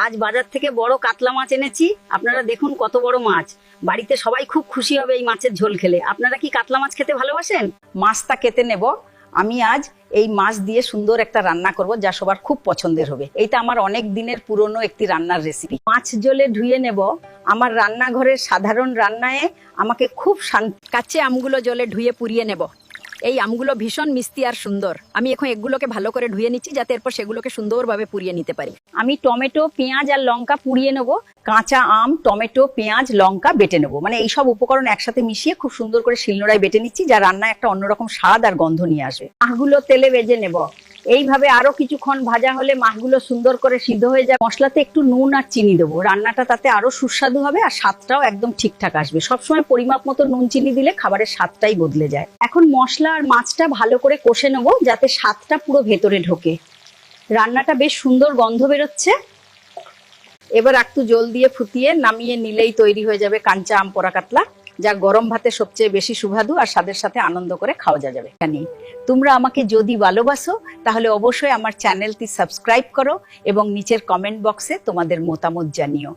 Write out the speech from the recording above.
আজ বাজার থেকে বড় কাতলা মাছ এনেছি। আপনারা দেখুন কত বড় মাছ। বাড়িতে সবাই খুব খুশি হবে এই মাছের ঝোল খেলে। আপনারা কি কাতলা মাছ খেতে ভালোবাসেন? মাছটা কেটে নেব। আমি আজ এই মাছ দিয়ে সুন্দর একটা রান্না করব, যা সবার খুব পছন্দের হবে। এইটা আমার অনেক দিনের পুরনো একটি রান্নার রেসিপি। মাছ জলে ধুয়ে নেব। আমার রান্নাঘরের সাধারণ রান্নায় আমাকে খুব কাচ্চি আমগুলো জলে ধুয়ে পুড়িয়ে নেব। এই আমগুলো ভীষণ মিষ্টি আর সুন্দর। আমি এখন এগুলোকে ভালো করে ধুয়ে নিচ্ছি, যাতে এরপর সেগুলোকে সুন্দরভাবে পুড়িয়ে নিতে পারি। আমি টমেটো, পেঁয়াজ আর লঙ্কা পুড়িয়ে নেব। কাঁচা আম, টমেটো, পেঁয়াজ, লঙ্কা বেটে নেব। মানে এই সব উপকরণ একসাথে মিশিয়ে খুব সুন্দর করে শিলনোড়ায় বেটে নিচ্ছি, যা রান্নায় একটা অন্যরকম স্বাদ আর গন্ধ নিয়ে আসবে। মাছগুলো তেলে ভেজে নেব। এইভাবে আরো কিছুক্ষণ ভাজা হলে মাছগুলো সুন্দর করে সিদ্ধ হয়ে যায়। মশলাতে একটু নুন আর চিনি দেবো। রান্নাটা তাতে আরো সুস্বাদু হবে আর স্বাদটাও একদম ঠিকঠাক আসবে। সবসময় পরিমাপ মতো নুন চিনি দিলে খাবারের স্বাদটাই বদলে যায়। এখন মশলা আর মাছটা ভালো করে কষে নেব, যাতে স্বাদটা পুরো ভেতরে ঢোকে। রান্নাটা বেশ সুন্দর গন্ধ বেরোচ্ছে। এবার একটু জল দিয়ে ফুটিয়ে নামিয়ে নিলেই তৈরি হয়ে যাবে কাঁচা আম পোড়া কাতলা, যা গরম ভাতে সবচেয়ে বেশি সুস্বাদু আর স্বাদের সাথে আনন্দ করে খাওয়া যাবে। তোমরা আমাকে যদি ভালোবাসো তাহলে অবশ্যই আমার চ্যানেলটি সাবস্ক্রাইব করো এবং নিচের কমেন্ট বক্সে তোমাদের মতামত জানিও।